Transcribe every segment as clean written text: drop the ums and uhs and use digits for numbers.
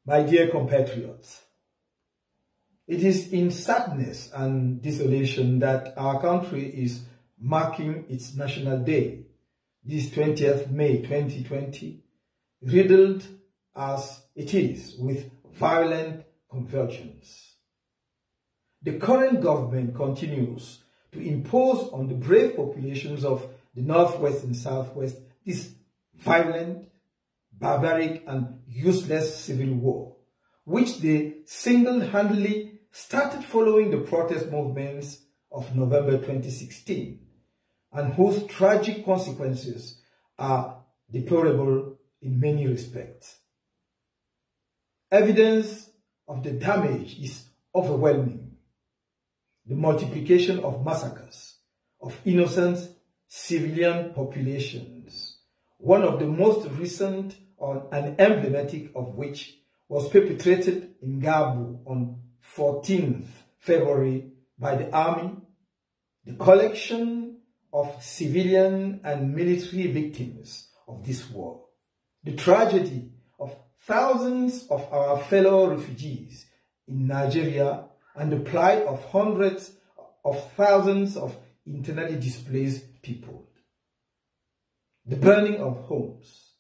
My dear compatriots, it is in sadness and desolation that our country is marking its National Day, this 20th May 2020, riddled as it is with violent convulsions. The current government continues to impose on the brave populations of the Northwest and Southwest this violent, barbaric and useless civil war, which they single-handedly started following the protest movements of November 2016, and whose tragic consequences are deplorable in many respects. Evidence of the damage is overwhelming. The multiplication of massacres of innocent civilian populations, one of the most recent and emblematic of which was perpetrated in Gabu on 14th February by the army, the collection of civilian and military victims of this war, the tragedy of thousands of our fellow refugees in Nigeria, and the plight of hundreds of thousands of internally displaced people, the burning of homes,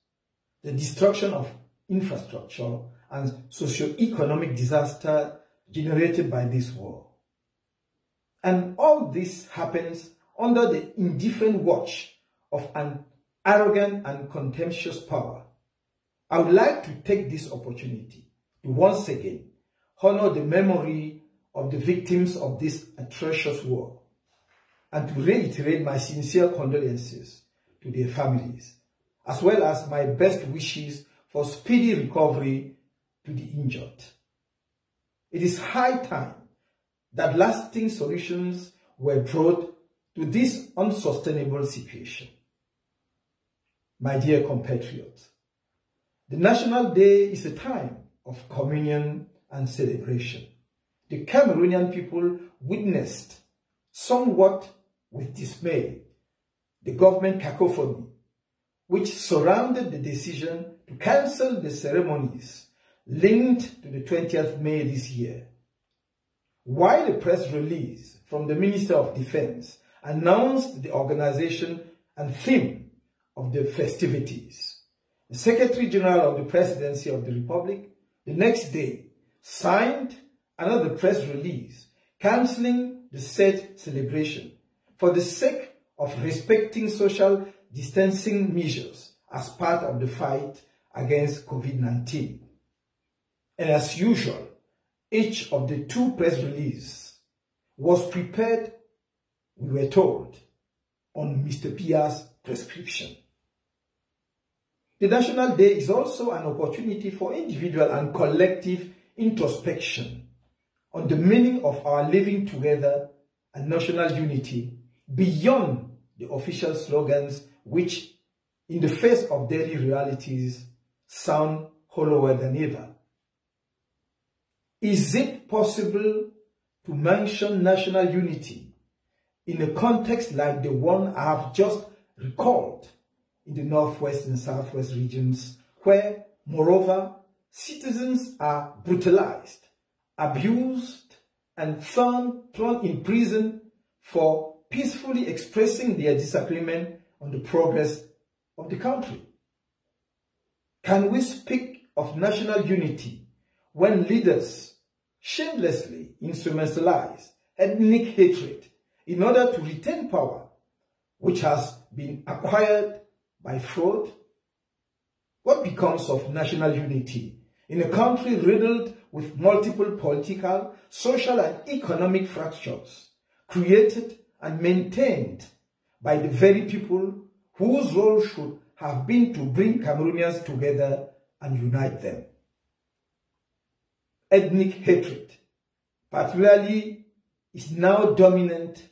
the destruction of infrastructure and socio-economic disaster generated by this war. And all this happens under the indifferent watch of an arrogant and contemptuous power. I would like to take this opportunity to once again honor the memory of the victims of this atrocious war, and to reiterate my sincere condolences to their families, as well as my best wishes for speedy recovery to the injured. It is high time that lasting solutions were brought to this unsustainable situation. My dear compatriots, the National Day is a time of communion and celebration. The Cameroonian people witnessed, somewhat with dismay, the government cacophony which surrounded the decision to cancel the ceremonies linked to the 20th May this year. While the press release from the Minister of Defense announced the organization and theme of the festivities, the Secretary General of the Presidency of the Republic the next day signed another press release cancelling the said celebration for the sake of respecting social distancing measures as part of the fight against COVID-19. And as usual, each of the two press releases was prepared, we were told, on Mr. Pia's prescription. The National Day is also an opportunity for individual and collective introspection on the meaning of our living together and national unity beyond the official slogans which, in the face of daily realities, sound hollower than ever. Is it possible to mention national unity in a context like the one I have just recalled in the Northwest and Southwest regions, where, moreover, citizens are brutalized, abused, and thrown in prison for peacefully expressing their disagreement on the progress of the country? Can we speak of national unity when leaders shamelessly instrumentalize ethnic hatred in order to retain power, which has been acquired by fraud? What becomes of national unity in a country riddled with multiple political, social, and economic fractures, created and maintained by the very people whose role should have been to bring Cameroonians together and unite them? Ethnic hatred, particularly, is now dominant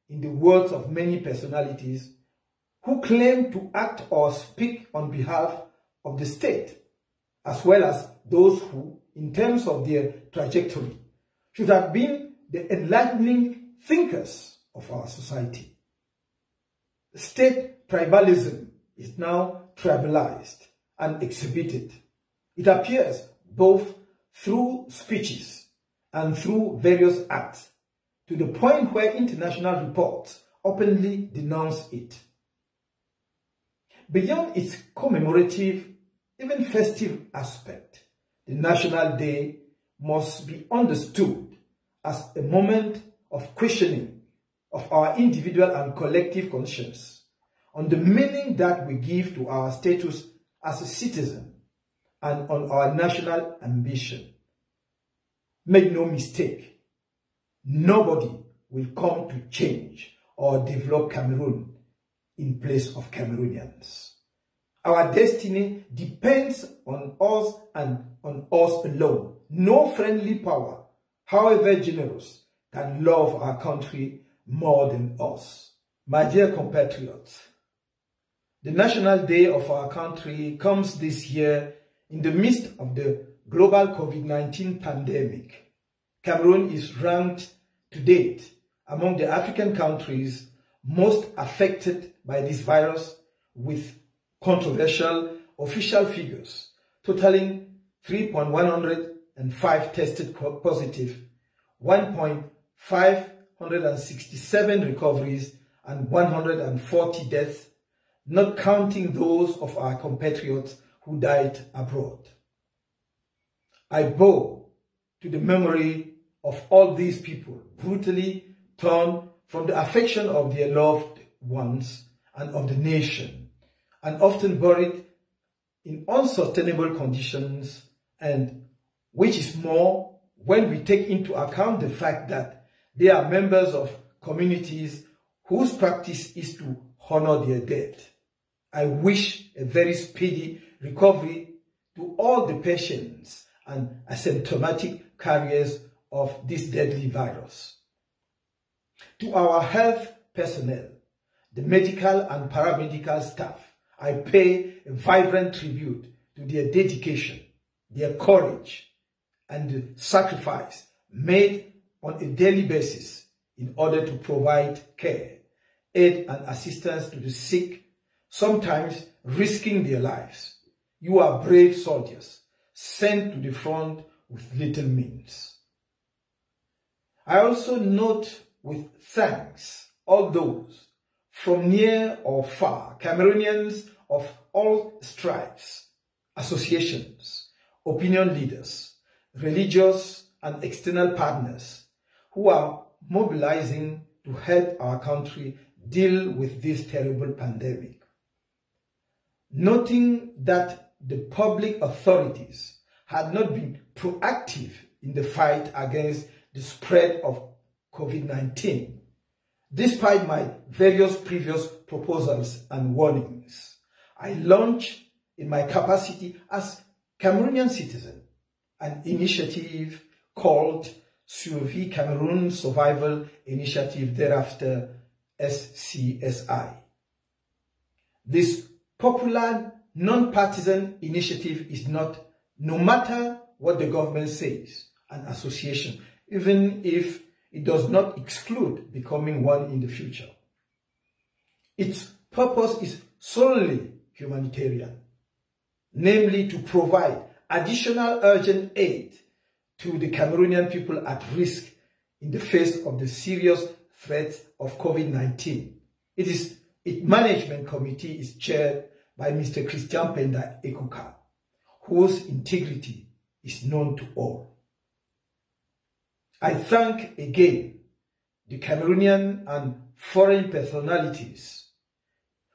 in the words of many personalities who claim to act or speak on behalf of the state, as well as those who, in terms of their trajectory, should have been the enlightening thinkers of our society. State tribalism is now tribalized and exhibited. It appears both through speeches and through various acts, to the point where international reports openly denounce it. Beyond its commemorative, even festive aspect, the National Day must be understood as a moment of questioning of our individual and collective conscience on the meaning that we give to our status as a citizen and on our national ambition. Make no mistake, nobody will come to change or develop Cameroon in place of Cameroonians. Our destiny depends on us and on us alone. No friendly power, however generous, can love our country more than us. My dear compatriots, the National Day of our country comes this year in the midst of the global COVID-19 pandemic. Cameroon is ranked to date among the African countries most affected by this virus, with controversial official figures totaling 3,105 tested positive, 1,567 recoveries, and 140 deaths, not counting those of our compatriots who died abroad. I bow to the memory of all these people brutally torn from the affection of their loved ones and of the nation, and often buried in unsustainable conditions, and which is more when we take into account the fact that they are members of communities whose practice is to honor their dead. I wish a very speedy recovery to all the patients and asymptomatic carriers of this deadly virus. To our health personnel, the medical and paramedical staff, I pay a vibrant tribute to their dedication, their courage, and the sacrifice made on a daily basis in order to provide care, aid, and assistance to the sick, sometimes risking their lives. You are brave soldiers sent to the front with little means. I also note with thanks all those from near or far, Cameroonians of all stripes, associations, opinion leaders, religious and external partners who are mobilizing to help our country deal with this terrible pandemic. Noting that the public authorities had not been proactive in the fight against the spread of COVID-19, despite my various previous proposals and warnings, I launched in my capacity as Cameroonian citizen an initiative called Survie Cameroon Survival Initiative, thereafter SCSI. This popular non-partisan initiative is not, no matter what the government says, an association, even if it does not exclude becoming one in the future. Its purpose is solely humanitarian, namely to provide additional urgent aid to the Cameroonian people at risk in the face of the serious threat of COVID-19. Its management committee is chaired by Mr. Christian Penda Ekuka, whose integrity is known to all. I thank again the Cameroonian and foreign personalities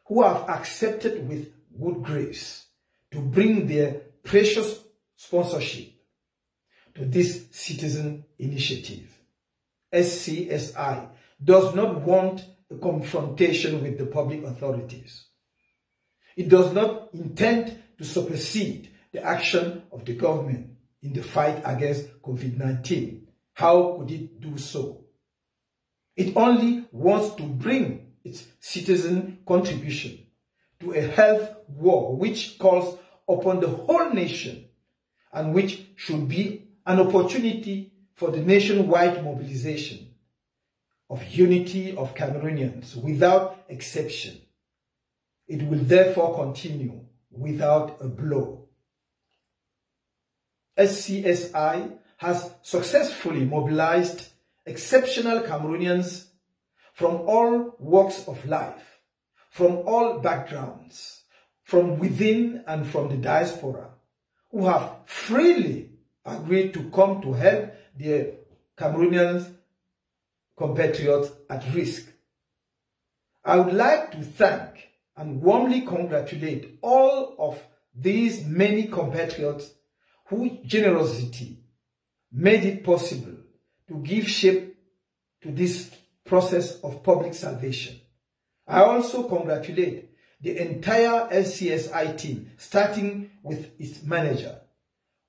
who have accepted with good grace to bring their precious sponsorship to this citizen initiative. SCSI does not want a confrontation with the public authorities. It does not intend to supersede the action of the government in the fight against COVID-19. How could it do so? It only wants to bring its citizen contribution to a health war which calls upon the whole nation and which should be an opportunity for the nationwide mobilization of unity of Cameroonians without exception. It will therefore continue without a blow. SCSI has successfully mobilized exceptional Cameroonians from all walks of life, from all backgrounds, from within and from the diaspora, who have freely agreed to come to help their Cameroonian compatriots at risk. I would like to thank and warmly congratulate all of these many compatriots whose generosity made it possible to give shape to this process of public salvation. I also congratulate the entire SCSI team, starting with its manager,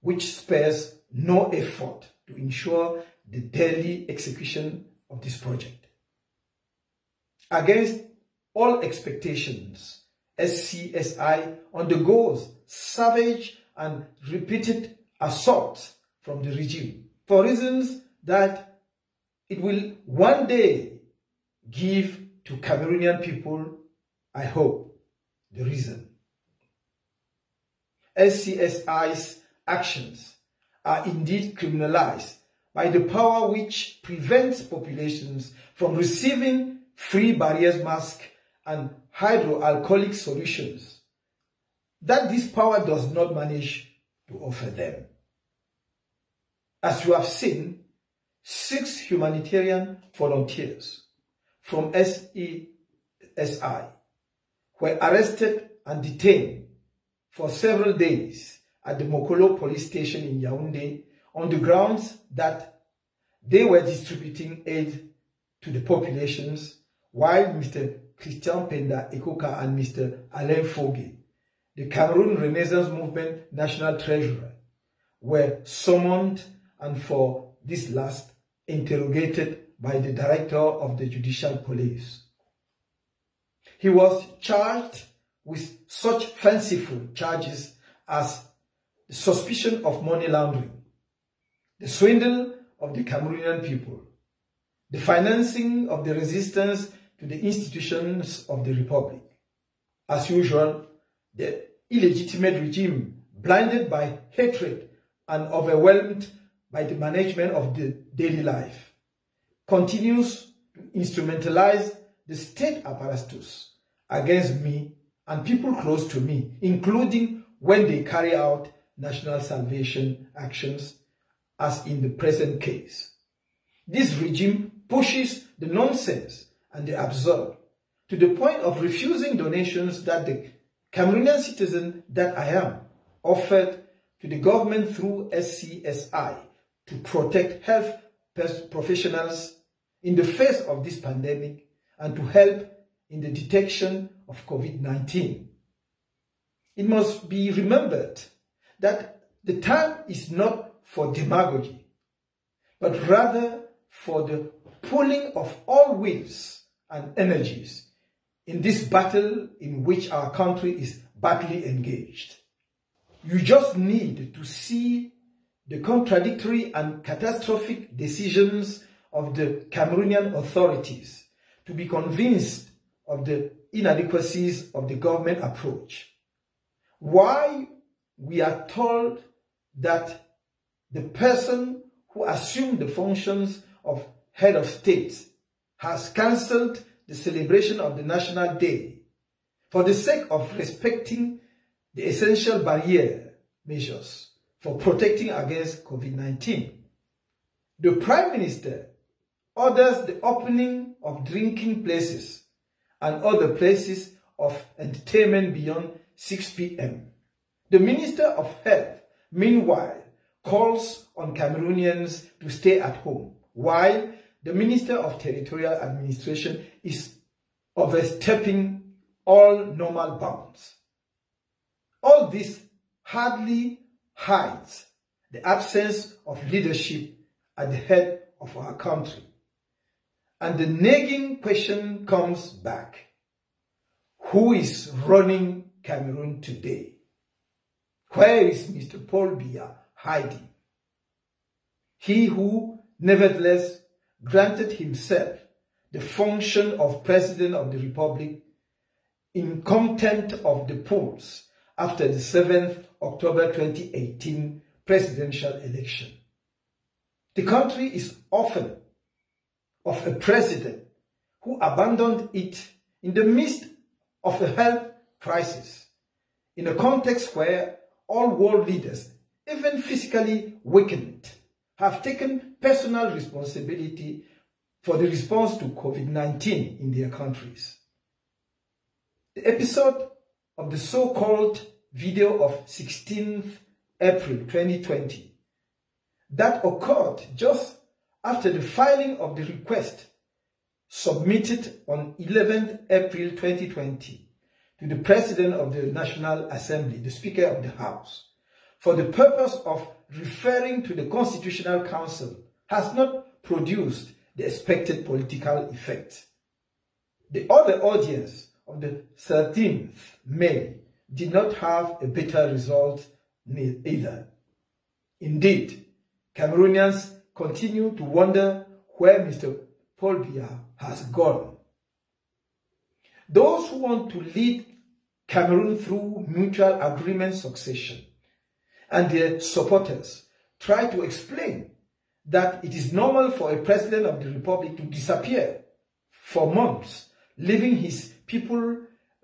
which spares no effort to ensure the daily execution of this project. Against all expectations, SCSI undergoes savage and repeated assaults from the regime for reasons that it will one day give to Cameroonian people, I hope, the reason. SCSI's actions are indeed criminalized by the power which prevents populations from receiving free barriers masks and hydroalcoholic solutions that this power does not manage to offer them. As you have seen, 6 humanitarian volunteers from SCSI were arrested and detained for several days at the Mokolo police station in Yaoundé on the grounds that they were distributing aid to the populations, while Mr. Christian Penda Ekoka and Mr. Alain Fogue, the Cameroon Renaissance Movement National Treasurer, were summoned and for this last interrogated by the Director of the Judicial Police. He was charged with such fanciful charges as the suspicion of money laundering, the swindle of the Cameroonian people, the financing of the resistance to the institutions of the Republic. As usual, the illegitimate regime, blinded by hatred and overwhelmed by the management of the daily life, continues to instrumentalize the state apparatus against me and people close to me, including when they carry out national salvation actions, as in the present case. This regime pushes the nonsense and the absurd to the point of refusing donations that the Cameroonian citizen that I am offered to the government through SCSI to protect health professionals in the face of this pandemic and to help in the detection of COVID-19. It must be remembered that the time is not for demagogy, but rather for the pulling of all wills and energies in this battle in which our country is badly engaged. You just need to see the contradictory and catastrophic decisions of the Cameroonian authorities to be convinced of the inadequacies of the government approach. Why we are told that the person who assumed the functions of head of state has cancelled the celebration of the National Day for the sake of respecting the essential barrier measures for protecting against COVID-19. The Prime Minister orders the opening of drinking places and other places of entertainment beyond 6 p.m. The Minister of Health, meanwhile, calls on Cameroonians to stay at home, while the Minister of Territorial Administration is overstepping all normal bounds. All this hardly hides the absence of leadership at the head of our country. And the nagging question comes back: who is running Cameroon today? Where is Mr. Paul Biya hiding? He who, nevertheless, granted himself the function of President of the Republic in contempt of the polls after the 7th October 2018 presidential election. The country is often of a president who abandoned it in the midst of a health crisis, in a context where all world leaders, even physically weakened, have taken personal responsibility for the response to COVID-19 in their countries. The episode of the so-called video of 16th April 2020 that occurred just after the filing of the request submitted on 11th April 2020 to the President of the National Assembly, the Speaker of the House, for the purpose of referring to the Constitutional Council has not produced the expected political effect. The other audience of the 13th May did not have a better result either. Indeed, Cameroonians continue to wonder where Mr. Paul Biya has gone. Those who want to lead Cameroon through mutual agreement succession and their supporters try to explain that it is normal for a president of the republic to disappear for months, leaving his people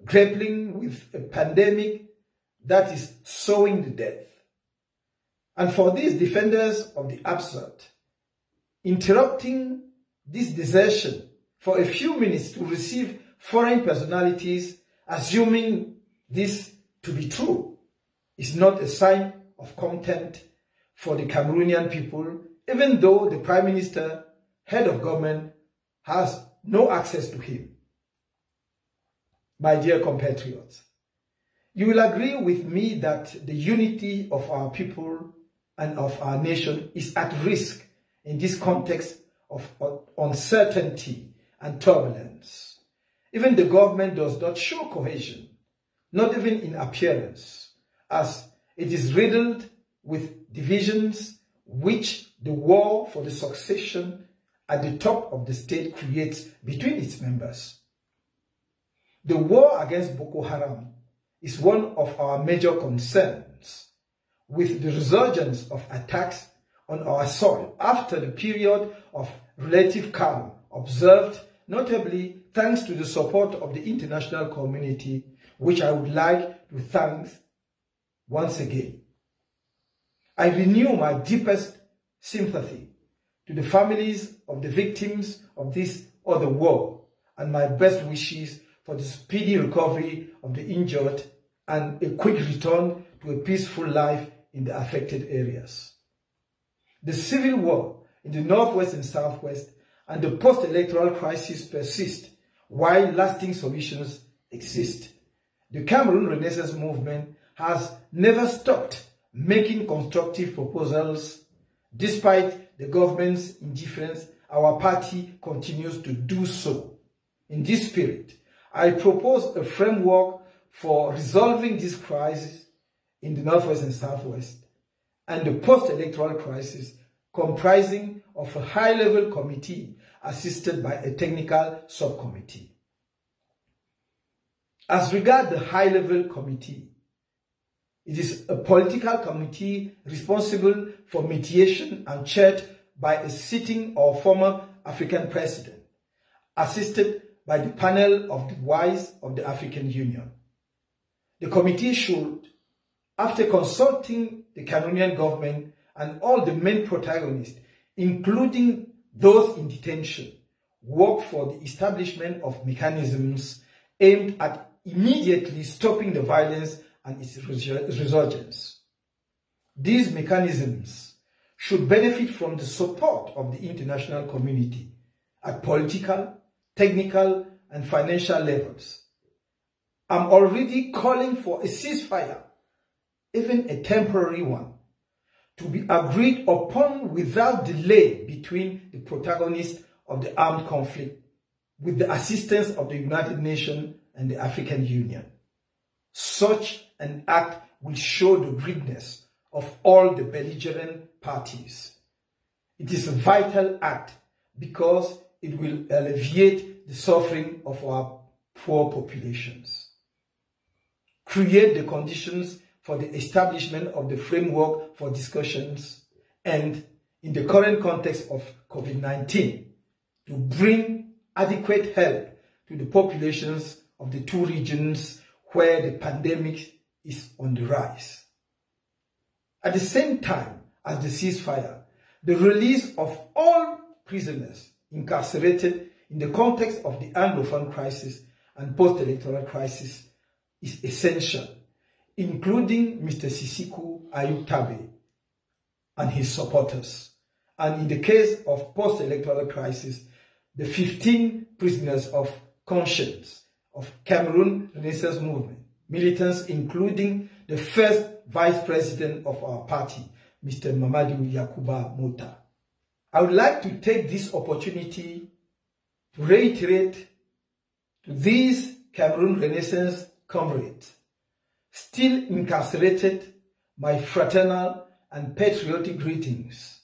grappling with a pandemic that is sowing the death. And for these defenders of the absurd, interrupting this desertion for a few minutes to receive foreign personalities, assuming this to be true, is not a sign of contempt for the Cameroonian people, even though the Prime Minister, head of government, has no access to him. My dear compatriots, you will agree with me that the unity of our people and of our nation is at risk in this context of uncertainty and turbulence. Even the government does not show cohesion, not even in appearance, as it is riddled with divisions which the war for the succession at the top of the state creates between its members. The war against Boko Haram is one of our major concerns, with the resurgence of attacks on our soil after the period of relative calm observed, notably thanks to the support of the international community, which I would like to thank once again. I renew my deepest sympathy to the families of the victims of this other war and my best wishes for the speedy recovery of the injured and a quick return to a peaceful life in the affected areas. The civil war in the northwest and southwest and the post-electoral crisis persist while lasting solutions exist. The Cameroon Renaissance movement has never stopped making constructive proposals. Despite the government's indifference, our party continues to do so. In this spirit, I propose a framework for resolving this crisis in the northwest and southwest and the post-electoral crisis, comprising of a high-level committee assisted by a technical subcommittee. As regards the high-level committee, it is a political committee responsible for mediation and chaired by a sitting or former African president, assisted by the panel of the wise of the African Union. The committee should, after consulting the Cameroonian government and all the main protagonists, including those in detention, work for the establishment of mechanisms aimed at immediately stopping the violence and its resurgence. These mechanisms should benefit from the support of the international community at political, technical, and financial levels. I'm already calling for a ceasefire, even a temporary one, to be agreed upon without delay between the protagonists of the armed conflict with the assistance of the United Nations and the African Union. Such an act will show the greediness of all the belligerent parties. It is a vital act because it will alleviate the suffering of our poor populations, create the conditions for the establishment of the framework for discussions and, in the current context of COVID-19, to bring adequate help to the populations of the two regions where the pandemic is on the rise. At the same time as the ceasefire, the release of all prisoners incarcerated in the context of the Anglophone crisis and post-electoral crisis is essential, including Mr. Sisiku Ayub Tabe and his supporters, and in the case of post-electoral crisis, the 15 prisoners of conscience of Cameroon Renaissance Movement, militants including the first vice president of our party, Mr. Mamadou Yakuba Mota. I would like to take this opportunity to reiterate to these Cameroon Renaissance comrades still incarcerated my fraternal and patriotic greetings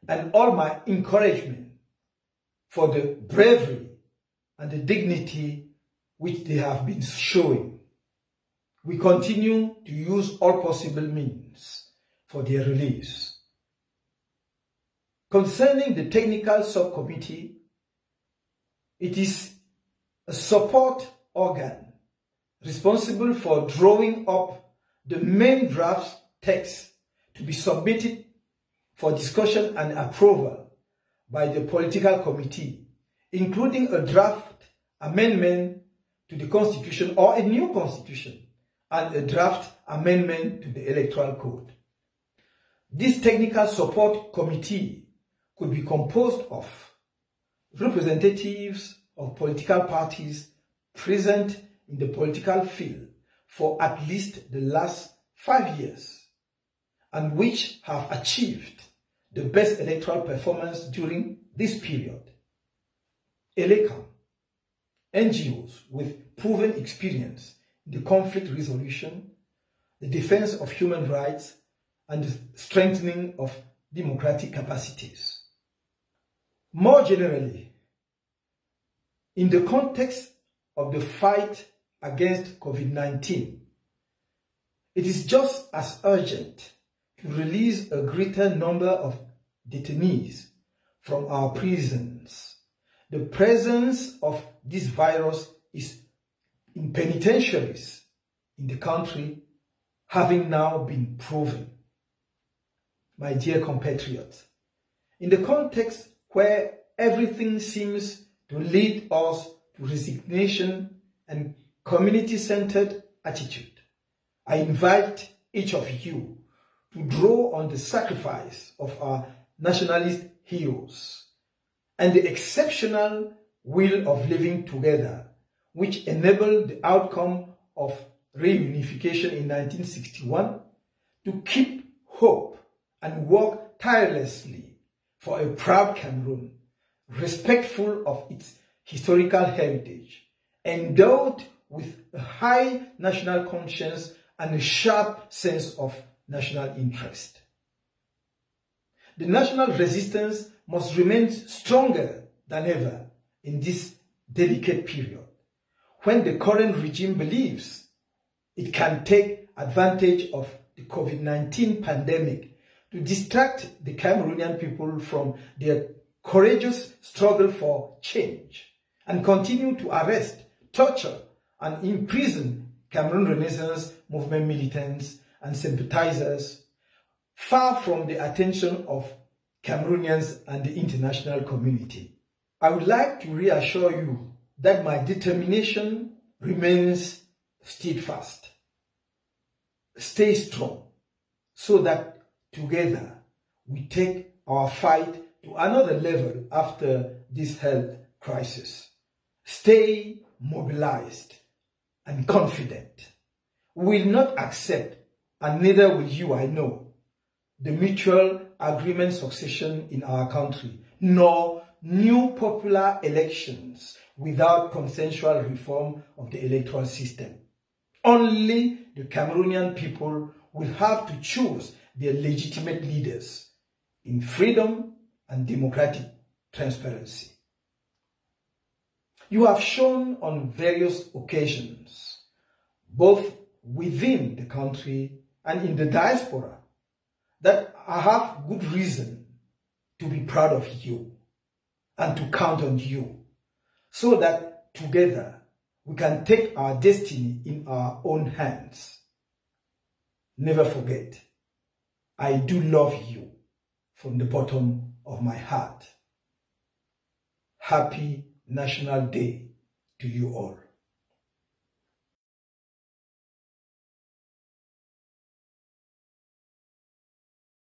and all my encouragement for the bravery and the dignity which they have been showing. We continue to use all possible means for their release. Concerning the technical subcommittee, it is a support organ responsible for drawing up the main draft text to be submitted for discussion and approval by the political committee, including a draft amendment to the constitution or a new constitution and a draft amendment to the electoral code. This technical support committee could be composed of representatives of political parties present in the political field for at least the last 5 years and which have achieved the best electoral performance during this period. ELECAM, NGOs with proven experience in the conflict resolution, the defense of human rights, and the strengthening of democratic capacities. More generally, in the context of the fight against COVID-19, it is just as urgent to release a greater number of detainees from our prisons. The presence of this virus is in penitentiaries in the country, having now been proven. My dear compatriots, in the context where everything seems to lead us to resignation and community-centered attitude, I invite each of you to draw on the sacrifice of our nationalist heroes and the exceptional will of living together which enabled the outcome of reunification in 1961 to keep hope and work tirelessly for a proud Cameroon, respectful of its historical heritage, endowed with a high national conscience and a sharp sense of national interest. The national resistance must remain stronger than ever in this delicate period, when the current regime believes it can take advantage of the COVID-19 pandemic to distract the Cameroonian people from their courageous struggle for change and continue to arrest, torture, and imprison Cameroon Renaissance Movement militants and sympathizers, far from the attention of Cameroonians and the international community. I would like to reassure you that my determination remains steadfast. Stay strong so that together we take our fight to another level after this health crisis. Stay mobilized and confident. We will not accept, and neither will you, I know, the mutual agreement succession in our country, nor new popular elections without consensual reform of the electoral system. Only the Cameroonian people will have to choose their legitimate leaders in freedom and democratic transparency. You have shown on various occasions, both within the country and in the diaspora that I have good reason to be proud of you and to count on you, so that together we can take our destiny in our own hands. Never forget, I do love you from the bottom of my heart. Happy National Day to you all.